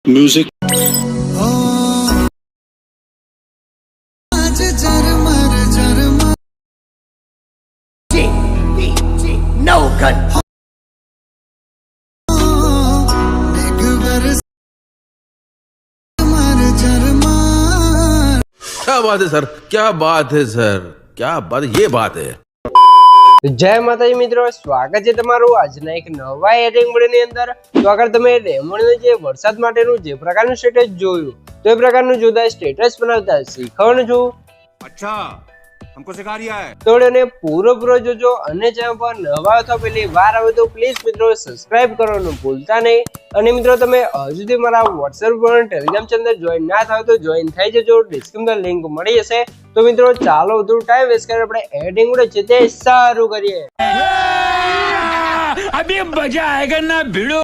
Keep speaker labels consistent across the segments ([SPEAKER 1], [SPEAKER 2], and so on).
[SPEAKER 1] Music.
[SPEAKER 2] No gun.
[SPEAKER 3] क्या बात है सर, क्या बात है सर, क्या बात है, ये बात है।
[SPEAKER 4] જય માતાજી મિત્રો, સ્વાગત છે તમારું આજના એક નવા એડિંગ વિડિયોની અંદર। તો આગળ તમે રેમોનનું જે વરસાદ માટેનું જે પ્રકારનું સ્ટેટસ જોયું તો એ પ્રકારનું જોતા સ્ટેટસ બનાવતા શીખવાનું છું।
[SPEAKER 5] अच्छा हमको सिखा रिया है।
[SPEAKER 4] તો એને પૂરો જોજો અને ચેનલ પર નવા અથવા પહેલી વાર આવે તો પ્લીઝ મિત્રો સબસ્ક્રાઇબ કરવાનું ભૂલતા નહીં। અને મિત્રો તમે હજુ સુધી મારા WhatsApp પર ટેલિગ્રામ ચેનલ જોઈન ના થાવ તો જોઈન થઈ જજો, ડિસ્ક્રિપ્શનમાં લિંક મળી જશે। તો મિત્રો ચાલો વધુ ટાઈમ વેસ્ટ કરીને આપણે એડિંગ વિડિયો છે તે શરૂ કરીએ।
[SPEAKER 2] अभी मजा आएगा ना भिड़ो।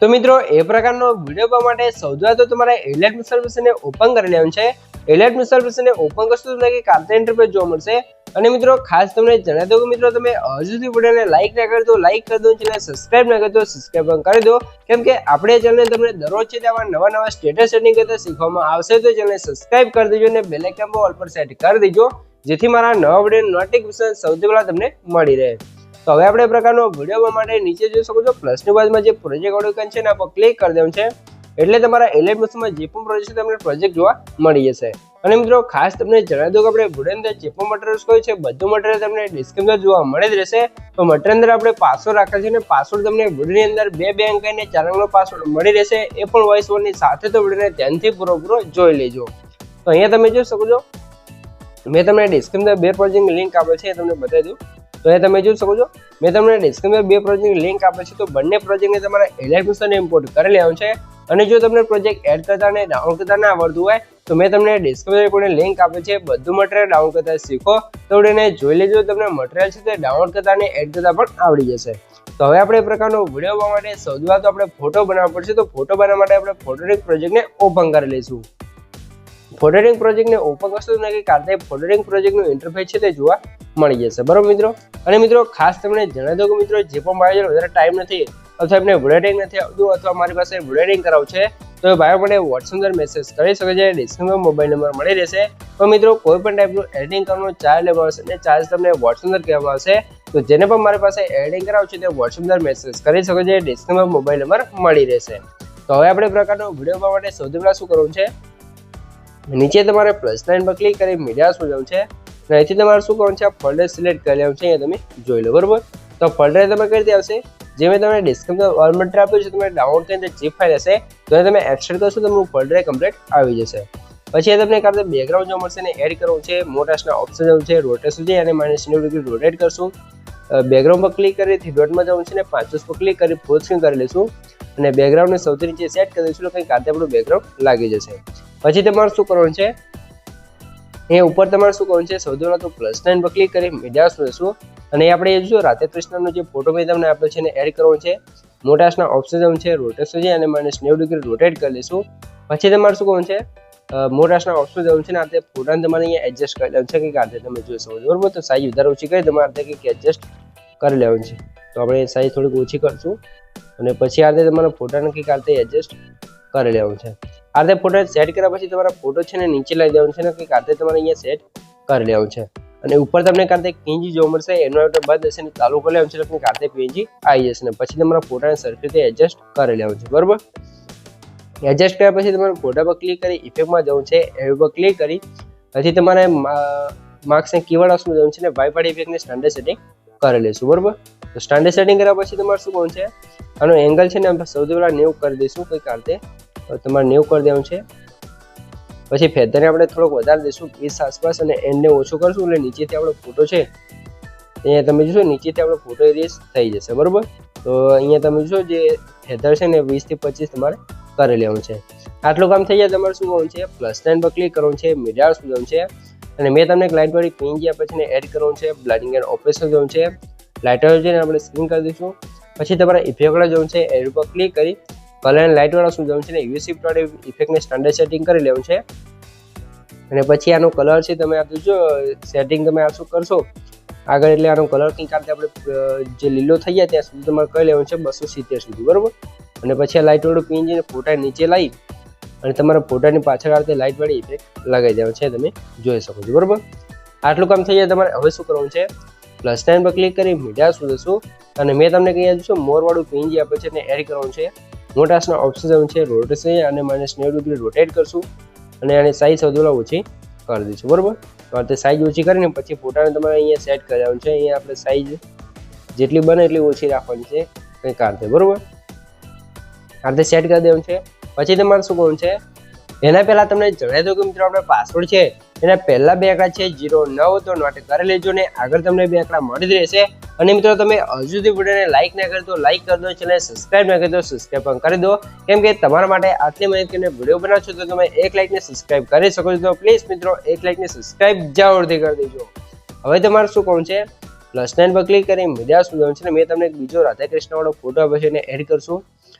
[SPEAKER 4] તો મિત્રો એ પ્રકારનો વિડિયો બનાવવા માટે સૌથી તો તમારે એલિયટ સર્વિસને ઓપન કરી લેવાનું છે। એલિયટ સર્વિસને ઓપન કરશો તો તમને કાર્ટ ઇન્ટરફેસ જોવા મળશે। અને મિત્રો ખાસ તમને જણાવી દઉં કે મિત્રો તમે હજુ સુધી વિડિયોને લાઈક ના કરી તો લાઈક કરી દો, ચેનલ સબસ્ક્રાઇબ ના કરી તો સબસ્ક્રાઇબ પણ કરી દો, કેમ કે આપણે ચેનલને તમને દરરોજ છે આવા નવા સ્ટેટસ સેટિંગ કરતા શીખવામાં આવશે। તો ચેનલને સબસ્ક્રાઇબ કરી દેજો અને બેલ આઇકન પર ઓલ પર સેટ કરી દેજો, જેથી મારા નવા વિડિયોની નોટિફિકેશન સૌથી પહેલા તમને મળી રહે। તો હવે આપણે પ્રકારનો વિડિયો બનાવવા માટે નીચે જોઈ શકો છો પ્લસની બાજુમાં જે પ્રોજેક્ટ આઇકન છે એના પર ક્લિક કરી દેવાનું છે, એટલે તમારા એલિયટ મશીનમાં જે પણ પ્રોજેક્ટ છે તમને પ્રોજેક્ટ જોવા મળી જશે। અને મિત્રો ખાસ તમને જણાવી દઉં કે આપણે વિડિયોની અંદર જે પણ મટીરીયલ્સ હોય છે બધું મટીરીયલ તમને ડિસ્ક્રિપ્શનમાં જોવા મળી જ રહેશે। તો મટીરીયલ અંદર આપણે પાસવર્ડ રાખેલ છે અને પાસવર્ડ તમને વિડિયોની અંદર 2 અંક અને 4 અંકનો પાસવર્ડ મળી રહેશે, એ પણ વોઇસ ઓવરની સાથે। તો વિડિયોને ધ્યાનથી પૂરો જોઈ લેજો। તો અહીંયા તમે જોઈ શકો છો મેં તમને ડિસ્ક્રિપ્શનમાં 2 પ્રોજેક્ટની લિંક આપેલ છે, તમને બતાવી દઉં। તો એ તમે જોઈ શકો છો મેં તમને ડિસ્ક્રિપ્શનમાં 2 પ્રોજેક્ટની લિંક આપે છે। તો બંને પ્રોજેક્ટને તમારે એલિયટ મશીનમાં ઇમ્પોર્ટ કરી લેવાનું છે। અને જો તમને પ્રોજેક્ટ એડ કરતા અને ડાઉનલોડ કરતા ના આવડતું હોય તો મેં તમને ડિસ્ક્રિપ્શનમાં લિંક આપે છે, બધું મટીરીયલ ડાઉનલોડ કરતા શીખો। તો એને જોઈ લેજો, તમને મટીરીયલ છે તે ડાઉનલોડ કરતા અને એડ કરતા પણ આવડી જશે। તો હવે આપણે પ્રકારનો વિડિયો બનાવવા માટે સૌથી પહેલા તો આપણે ફોટો બનાવવો પડશે। તો ફોટો બનાવવા માટે આપણે ફોટોરેક પ્રોજેક્ટને ઓપન કરી લઈશું। ફોટોરેક પ્રોજેક્ટને ઓપન કરશો તો કે કારતે ફોટોરેક પ્રોજેક્ટનું ઇન્ટરફેસ છે તે જોવા મળી જશે, બરાબર મિત્રો। અને મિત્રો ખાસ તમને જણાવી દઉં કે મિત્રો જે પણ મારી જોડે વધારે ટાઈમ નથી અથવા એમને વિડિયો એડિટિંગ નથી આવતું અથવા મારી પાસે વિડિયો એડિટિંગ કરાવવું છે તો એ ભાઈઓ મને WhatsApp પર મેસેજ કરી શકે છે, ડિસ્ક્રિપ્શનમાં મોબાઈલ નંબર મળી રહેશે। તો મિત્રો કોઈ પણ ટાઈપનું એડિટિંગ કરવાનો ચાર્જ લેવામાં આવશે અને ચાર્જ તમને WhatsApp પર કહેવામાં આવશે। તો જેને પણ મારી પાસે એડિટિંગ કરાવવું છે તે WhatsApp પર મેસેજ કરી શકે છે, ડિસ્ક્રિપ્શનમાં મોબાઈલ નંબર મળી રહેશે। તો હવે આપણે પ્રકારનો વિડિયો બનાવવા માટે સૌથી પહેલા શું કરવું છે, નીચે તમારે પ્લસ સાઇન પર ક્લિક કરી મીડિયા શું જવું છે અને અહીંથી તમારે શું કરવાનું છે આ ફોલ્ડર સિલેક્ટ કરી લેવાનું છે। અહીંયા તમે જોઈ લો, બરોબર। તો ફોલ્ડર તમે કરી દે આવશે, જે મેં તમને ડિસ્ક્રિપ્શનમાં ઓલ મટીરીયલ આપ્યું છે તમે ડાઉનલોડ કરીને zip ફાઇલ હશે તો એ તમે એક્સટ્રેક્ટ કરશો તો તમારું ફોલ્ડર કમ્પ્લીટ આવી જશે। પછી તમને કારણે બેકગ્રાઉન્ડ જોવા મળશે ને એડ કરવું છે, મોટાસના ઓપ્શન જવું છે, રોટેશન છે અને -90 ડિગ્રી રોટેટ કરશું। બેકગ્રાઉન્ડ પર ક્લિક કરી ડોટમાં જવું છે ને 5 પર ક્લિક કરી ફૂલ સ્ક્રીન કરી લઈશું અને બેકગ્રાઉન્ડને સૌથી નીચે સેટ કરી દઈશું, કંઈ કાતે આપણું બેકગ્રાઉન્ડ લાગી જશે। પછી તમારે શું કરવાનું છે, એ ઉપર તમારે શું કરવાનું છે સૌથી પહેલા તો પ્લસ સાઇન પર ક્લિક કરી મીડિયા શું લેશું અને આપણે એ જો રાધે કૃષ્ણનો જે ફોટો મેં તમને આપ્યો છે એને એડ કરવો છે, મોટાસના ઓપ્શન છે, રોટેશન છે અને -90 ડિગ્રી રોટેટ કરી લઈશું। પછી તમારે શું કરવાનું છે મોટાસના ઓપ્શન જવું છે ને આ ફોટાને તમારે અહીંયા એડજસ્ટ કરી લેવાનું છે, કે કાતે તમે જોઈ શકો છો, બરોબર। તો સાઈઝ વધારે ઓછી કરી તમારે કંઈક એડજસ્ટ કરી લેવાનું છે। તો આપણે સાઈઝ થોડીક ઓછી કરશું અને પછી આ રીતે તમારા ફોટાને કંઈક આ રીતે એડજસ્ટ કરી લેવાનું છે। આ રીતે ફોટો સેટ કર્યા પછી તમારા ફોટો છે ને નીચે લઈ દેવાનું છે ને કંઈક આ રીતે તમારે અહીંયા સેટ કરી લેવાનું છે અને ઉપર તમને કાતે પીએનજી જોવા મળશે, એનો આપણે બંધ હશે ને ચાલુ કરી લેવાનું છે એટલે કાતે પીએનજી આવી જશે ને પછી તમારા ફોટાને સરખી રીતે એડજસ્ટ કરી લેવાનું છે, બરોબર। એડજસ્ટ કર્યા પછી તમારે ફોટા પર ક્લિક કરી ઇફેક્ટમાં જવું છે, એવી પર ક્લિક કરી પછી તમારે માર્ક્સ ને કીવર્ડ ઓપ્શન જવું છે ને વાઇફાઈ ઇફેક્ટને સ્ટાન્ડર્ડ સેટિંગ કરી લઈશું, બરોબર। તો સ્ટાન્ડર્ડ સેટિંગ કર્યા પછી તમારે શું કરવું છે આનો એંગલ છે ને આપણે સૌથી પહેલા 90 કરી દઈશું, કંઈક આ રીતે તમારે 90 કરી દેવાનું છે। પછી ફેદરને આપણે થોડોક વધારે દઈશું 20 આસપાસ અને એન્ડને ઓછું કરશું એટલે નીચેથી આપણો ફોટો છે અહીંયા તમે જોશો નીચેથી આપણો ફોટો ઇરેઝ થઈ જશે, બરોબર। તો અહીંયા તમે જોશો જે ફેદર છે ને 20 થી 25 તમારે કરી લેવાનું છે। આટલું કામ થઈ જાય તમારે શું કરવાનું છે પ્લસ સાઇન પર ક્લિક કરવાનું છે, મીડિયા શું જવાનું છે અને મેં તમને લાઇટ વાળી પીએનજી આપે છે ને એડ કરવાનું છે, બ્લાઇન્ડિંગ એન્ડ ઓપરેશન જવાનું છે, લાઇટર છે ને આપણે સ્ક્રીન કરી દઈશું। પછી તમારે ઇફેક્ટ જવાનું છે, એડ પર ક્લિક કરી કલર એન્ડ લાઇટ વાળા શું જવાનું છે ને યુસી પ્લોટ ઇફેક્ટને સ્ટાન્ડર્ડ સેટિંગ કરી લેવાનું છે અને પછી આનો કલર છે તમે આ જો સેટિંગ તમે આ શું કરશો આગળ એટલે આનો કલર કંઈક આપણે જે લીલો થઈ જાય ત્યાં સુધી તમારે કરી લેવાનું છે 270 સુધી, બરોબર। અને પછી આ લાઇટવાળું પીએનજીને ફોટા નીચે લાવી અને તમારા ફોટાની પાછળ આવતી લાઇટવાળી ઇફેક્ટ લગાવી દેવાનું છે, તમે જોઈ શકો છો બરાબર. આટલું કામ થઈ જાય. તમારે હવે શું કરવાનું છે, પ્લસ સાઇન પર ક્લિક કરી મીડિયા શું જશું અને મેં તમને કહી આપ્યું છે મોરવાળું પીએનજી આપે છે એને એડ કરવાનું છે. મોટાસના ઓપ્શન છે રોટેશન અને -90 રોટેટ કરશું અને આની સાઈઝ સૌથી ઓછી કરી દઈશું બરાબર. તો આ સાઈઝ ઓછી કરીને પછી ફોટાને તમારે અહીંયા સેટ કરવાનું છે. અહીંયા આપણે સાઈઝ જેટલી બને એટલી ઓછી રાખવાની છે કંઈક આ રીતે બરાબર. આ રીતે સેટ કરી દેવાનું છે. પછી તમારે શું કરવાનું છે, એના પહેલા તમને જણાવી દઉં કે મિત્રો આપણે પાસવર્ડ છે એના પહેલા 2 આંકડા છે 09, તો નોટ કરી લેજો ને આગળ તમને 2 આંકડા મળી જ રહેશે. અને મિત્રો તમે હજુ સુધી વિડીયોને લાઈક ના કરી તો લાઈક કરી દો, ચેનલ સબસ્ક્રાઇબ ના કરી દો સબસ્ક્રાઇબ પણ કરી દો, કેમ કે તમારા માટે આટલી માહિતીને વિડીયો બનાવશો તો તમે 1 લાઈક ને સબસ્ક્રાઇબ કરી શકો છો. તો પ્લીઝ મિત્રો 1 લાઈક ને સબસ્ક્રાઇબ જરૂરથી કરી દેજો. હવે તમારે શું કરવું છે, +9 પર ક્લિક કરી મીડિયા શું જવાનું છે ને મેં તમને એક બીજો રાધા કૃષ્ણ વાળો ફોટો આપે છે એને એડ કરશું.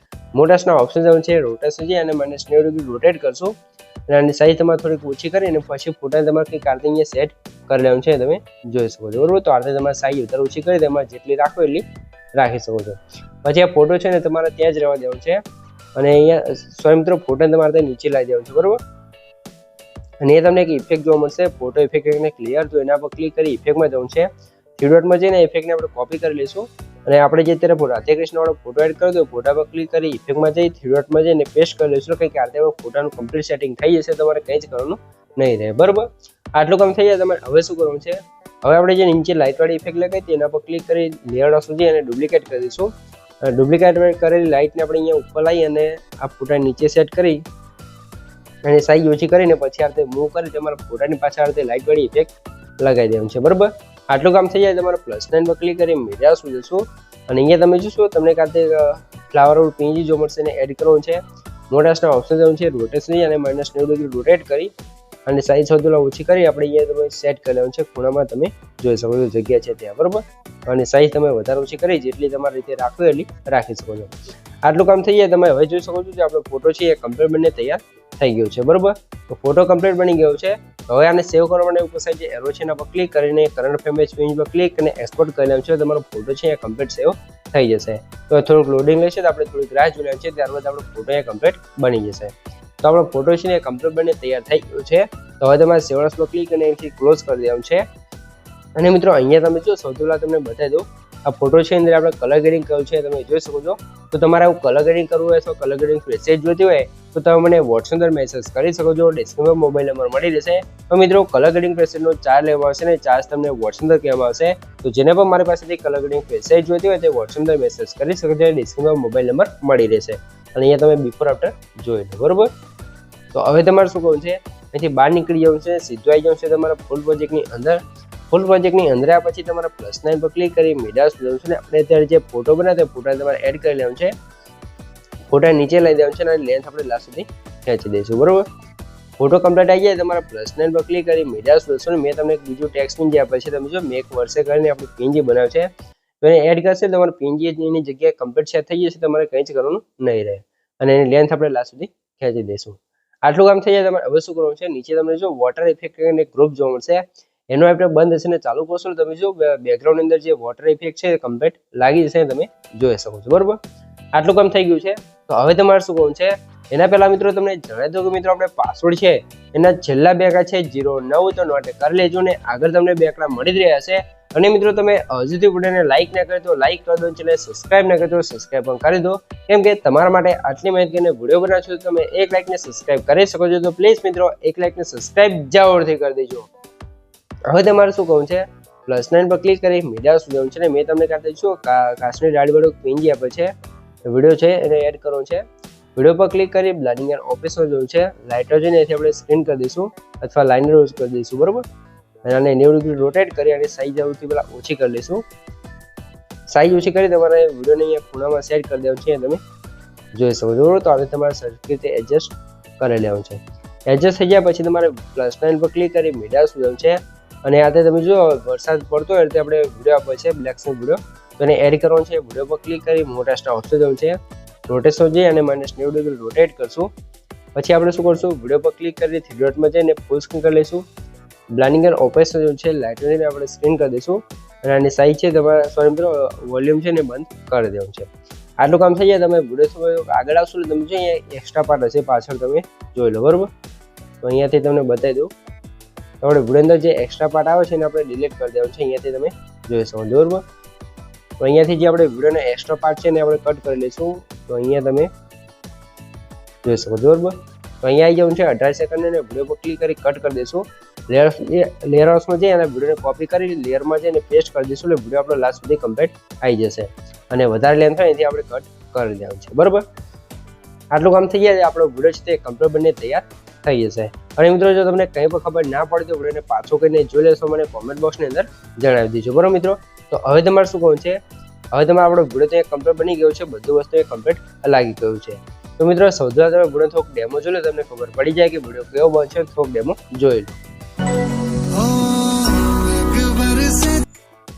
[SPEAKER 4] મોટાસના ઓપ્શન જવાનું છે રોટેશન છે અને -90 રોટેટ કરશું અને આની સાઈઝ તમારે થોડીક ઓછી કરીને પછી ફોટા તમારે કંઈક આ રીતે અહીંયા સેટ કરી લેવાનું છે, તમે જોઈ શકો છો બરાબર. તો આ રીતે તમારે સાઈઝ વધારે ઓછી કરી તમારે જેટલી રાખો એટલી રાખી શકો છો. પછી આ ફોટો છે ને તમારે ત્યાં જ રહેવા દેવાનો છે અને અહીંયા સ્વયં મિત્રો ફોટોને તમારે નીચે લાવી દેવાનું છે બરાબર. અને એ તમને એક ઇફેક્ટ જોવા મળશે, ફોટો ઇફેક્ટ ક્લિયર, તો એના પર ક્લિક કરી ઇફેક્ટમાં જવાનું છે. થ્રી જઈને ઇફેક્ટને આપણે કોપી કરી લઈશું અને આપણે જે અત્યારે રાધે કૃષ્ણ વાળો ફોટો એડ કર્યો તો ફોટા પર ક્લિક કરી ઇફેક્ટમાં જઈ થ્રી જઈને પેસ્ટ કરી લઈશું. કંઈક આ રીતે ફોટાનું કમ્પ્લીટ સેટિંગ થઈ જશે, તમારે કંઈ જ કરવાનું નહીં રહે બરાબર. આટલું કામ થઈ જાય. તમારે હવે શું કરવાનું છે, હવે આપણે જે નીચે લાઇટવાળી ઇફેક્ટ લગાવી હતી એના પર ક્લિક કરી લેયર સુધી અને ડુપ્લિકેટ કરી દઈશું. ડુપ્લિકેટ કરેલી લાઇટને આપણે અહીંયા ઉપર લાવી અને આ ફોટા નીચે સેટ કરી અને સાઈઝ ઓછી કરીને પછી આ રીતે મૂવ કરી તમારા ફોટાની પાછળ આ રીતે લાઇટવાળી ઇફેક્ટ લગાવી દેવાનું છે બરાબર. આટલું કામ થઈ જાય. તમારે +9 પર ક્લિક કરી મીડિયા શું જશું અને અહીંયા તમે જોશો તમને કાંતે ફ્લાવર પીંજી જો મળશે એને એડ કરવાનું છે. મોટાસના ઓપ્શન જવાનું છે રોટેશન અને -90 રોટેટ કરી અને સાઈઝ સૌથી ઓછી કરી આપણે અહીંયા તમે સેટ કરી લેવાનું છે. ખૂણામાં તમે જોઈ શકો છો જગ્યા છે ત્યાં બરાબર. અને સાઈઝ તમે વધારે ઓછી કરી જેટલી તમારી રીતે રાખવી એટલી રાખી શકો છો. આટલું કામ થઈ જાય. તમે હવે જોઈ શકો છો કે આપણો ફોટો છે એ કમ્પ્લીટ બનીને તૈયાર થઈ ગયો છે બરાબર. તો ફોટો કમ્પ્લીટ બની ગયો છે. હવે આને સેવ કરવા માટે ઉપર સાઈડ જે એરો છે એના પર ક્લિક કરીને કરંટ ફ્રેમ પેજ પર ક્લિક અને એક્સપોર્ટ કરી લેવાનું છે. તમારો ફોટો છે એ કમ્પ્લીટ સેવ થઈ જશે. તો થોડુંક લોડિંગ લેશે તો આપણે થોડીક રાહ જોઈ લેવાનું છે, ત્યારબાદ આપણો ફોટો એ કમ્પ્લીટ બની જશે. તો આપણો ફોટો છે એ કમ્પ્લીટ બનીને તૈયાર થઈ ગયો છે. તો હવે તમારે સેવન્સ પર ક્લિક અને એથી ક્લોઝ કરી દેવાનું છે. અને મિત્રો અહીંયા તમે જો સૌથી પહેલાં તમને બતાવી દઉં આ ફોટો છે અંદર આપણે કલર ગ્રેડિંગ કર્યું છે, તમે જોઈ શકો છો. તો તમારે આવું કલર ગ્રેડિંગ કરવું હોય તો કલર ગ્રેડિંગ પ્રેસેજ જોઈતી હોય તો તમે મને વોટ્સએપ પર મેસેજ કરી શકો છો. ડિસ્ક્રિપ્શનમાં મોબાઈલ નંબર મળી રહેશે. તો મિત્રો કલર ગ્રેડિંગ પ્રેસેજનો ચાર્જ લેવામાં આવશે ને ચાર્જ તમને વોટ્સએપ પર કહેવામાં આવશે. તો જેને પણ મારી પાસેથી કલર ગ્રેડિંગ પ્રેસેજ જોઈતી હોય તે વોટ્સએપ પર મેસેજ કરી શકો છો. ડિસ્ક્રિપ્શનમાં મોબાઈલ નંબર મળી રહેશે અને અહીંયા તમે બિફોર આફ્ટર જોઈ લો બરોબર. તો હવે તમારે શું કરવું છે, અહીંથી બહાર નીકળી જવું છે, સીધું આવી જવું છે તમારા ફૂલ પ્રોજેક્ટની અંદર. ફૂલ પ્રોજેક્ટની અંદર આવ્યા પછી તમારા +9 પર ક્લિક કરી મીડિયા શું છે ને આપણે અત્યારે જે ફોટો બનાવ્યો ફોટા તમારે એડ કરી લેવાનું છે. ફોટા નીચે લઈ દેવાનું છે અને લેન્થ આપણે લાસ્ટ સુધી ખેંચી દઈશું બરોબર. ફોટો કમ્પ્લીટ આવી જાય તમારા +9 પર ક્લિક કરી મીડિયા શું મેં તમને એક બીજું ટેક્સ્ટ પિન જે આપે છે તમે જો મેં એક વર્ષે કરીને આપણું પીએનજી બનાવ્યું છે તો એને એડ કરશે તમારું પીએનજી એની જગ્યાએ કમ્પ્લીટ સેટ થઈ જશે, તમારે કંઈ જ કરવાનું નહીં રહે અને એની લેન્થ આપણે લાસ્ટ સુધી ખેંચી દઈશું. આટલું કામ થઈ જાય. તમારે હવે શું કરવાનું છે, નીચે તમને જો વોટર ઇફેક્ટ કરીને ગ્રુપ જોવા મળશે, એનો આપણે બંધ હશે ને ચાલુ કરશો તમે જો બેકગ્રાઉન્ડ અંદર જે વોટર ઇફેક્ટ છે કમ્પ્લીટ લાગી જશે, તમે જોઈ શકો છો બરોબર. આટલું કામ થઈ ગયું છે. તો હવે તમારે શું કરવાનું છે, એના પહેલા મિત્રો તમને જણાવી દઉં કે મિત્રો આપણે પાસવર્ડ છે એના છેલ્લા 2 આંકડા છે 09 તો નોટ કરી લેજો ને આગળ તમને 2 આંકડા મળી જ રહ્યા હશે. અને મિત્રો તમે હજુ સુધી વિડીયોને લાઈક ના કરી તો લાઈક કરી દો, ચેનલ સબસ્ક્રાઇબ ના કરી તો સબસ્ક્રાઇબ પણ કરી દો, કેમ કે તમારા માટે આટલી માહિતીને વિડીયો બનાવશો તો તમે 1 લાઈક ને સબસ્ક્રાઇબ કરી શકો છો. તો પ્લીઝ મિત્રો 1 લાઈક ને સબસ્ક્રાઇબ જરૂરથી કરી દેજો. હવે તમારે શું કહું છે, +9 પર ક્લિક કરી મીડિયા શું જવું છે ને મેં તમને કહેતા છું કાશ્મીર દાઢીવાળું પીએનજી આપે છે વિડીયો છે એને એડ કરવાનો છે. વિડીયો પર ક્લિક કરી બ્લેન્ડિંગ એન્ડ ઓપરેશન જોવું છે, લાઇટર જોઈને એથી આપણે સ્ક્રીન કરી દઈશું અથવા લાઇનર યુઝ કરી દઈશું બરોબર. અને આને 90 ડિગ્રી રોટેટ કરી અને સાઈઝ જરૂરથી પહેલાં ઓછી કરી લઈશું. સાઈઝ ઓછી કરી તમારે વિડીયોને અહીંયા ખૂણામાં સેટ કરી દેવાનું છે, તમે જોઈ શકો છો બરોબર. તો હવે તમારે સરખી રીતે એડજસ્ટ કરી લેવાનું છે. એડજસ્ટ થઈ ગયા પછી તમારે +9 પર ક્લિક કરી મીડિયા શું જવું છે અને આતે તમે જો વરસાદ પડતો હોય એટલે આપણે વિડીયો આપે છે બ્લેક સ્ક્રીન વિડીયો તો એને એડ કરવાનો છે. વિડીયો પર ક્લિક કરી મોટા સ્ટાર ઓપ્શન જવું છે, રોટેશન જઈ અને -90 ડિગ્રી રોટેટ કરશું. પછી આપણે શું કરશું, વિડીયો પર ક્લિક કરી 3 ડોટમાં જઈને ફૂલ સ્ક્રીન કરી લઈશું. બ્લેન્ડિંગ એન્ડ ઓપરેશન જવું છે, લાઇટને આપણે સ્ક્રીન કરી દઈશું અને આની સાઈઝ છે તમારા સોરી મિત્રો વોલ્યુમ છે ને બંધ કરી દેવાનું છે. આટલું કામ થઈ જાય તમે વિડીયો આગળ આવશો એટલે તમે જોઈએ એક્સ્ટ્રા પાર્ટ હશે પાછળ તમે જોઈ લો બરોબર. તો અહીંયાથી તમને બતાવી દઉં તો આપણે વિડીયો અંદર જે એક્સ્ટ્રા પાર્ટ આવે છે એને આપણે ડિલીટ કરી દેવાનું છે. અહીંયાથી તમે જોઈ શકો બરોબર. તો અહીંયાથી જે આપણે વિડીયોનો એક્સ્ટ્રા પાર્ટ છે એને આપણે કટ કરી લઈશું. તો અહીંયા તમે જોઈ શકો બરોબર. તો અહીંયા આવી જવાનું છે 18 સેકન્ડ અને વિડીયો પર ક્લિક કરી કટ કરી દઈશું. લેયર હાઉસમાં જઈ અને વિડીયોને કોપી કરી લેયરમાં જઈને પેસ્ટ કરી દઈશું એટલે વિડીયો આપણો લાસ્ટ સુધી કમ્પ્લીટ આવી જશે. અને વધારે લેન્થ હોય એથી આપણે કટ કરી દેવાનું છે બરોબર. આટલું કામ થઈ જાય આપણો વિડીયો છે તે કમ્પ્લીટ બનીને તૈયાર થઈ જશે. અને મિત્રો જો તમને કંઈ પણ ખબર ના પડે તો વિડીયોને પાછો કરીને જોઈ લેશો, મને કોમેન્ટ બોક્સની અંદર જણાવી દેજો બરોબર મિત્રો. તો હવે તમારે શું કહું છે, હવે તમારે આપણો વિડીયો ત્યાં કમ્પ્લીટ બની ગયો છે, બધું વસ્તુ કમ્પ્લીટ લાગી ગયું છે. તો મિત્રો સૌથી તમે વિડીયો થોડોક ડેમો જોઈ લો, તમને ખબર પડી જાય કે વિડીયો કેવો બનશે. થોડોક ડેમો જોઈ લો.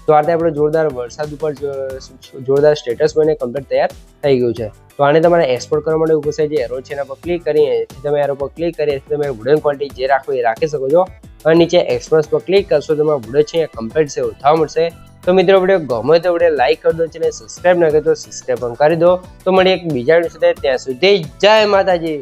[SPEAKER 4] તો આ આપણે જોરદાર વરસાદ ઉપર જોરદાર સ્ટેટસ બને કમ્પ્લીટ તૈયાર થઈ ગયું છે. તો આને તમારે એક્સપોર્ટ કરવા માટે ઉપર જે એરો છે એના પર ક્લિક કરી તમે એરો પર ક્લિક કરી તમે વિડીયો ક્વોલિટી જે રાખો એ રાખી શકો છો. અને નીચે એક્સપ્રેસ પર ક્લિક કરશો તમારો વિડીયો છે કમ્પ્લીટ છે થવા મળશે. તો મિત્રો વિડીયો ગમે તો વિડીયો લાઈક કરી દો, ચેનલ સબસ્ક્રાઈબ ના કરી તો સબસ્ક્રાઈબ પણ કરી દો. તો મળીએ એક બીજા વિડીયો સાથે, ત્યાં સુધી જય માતાજી.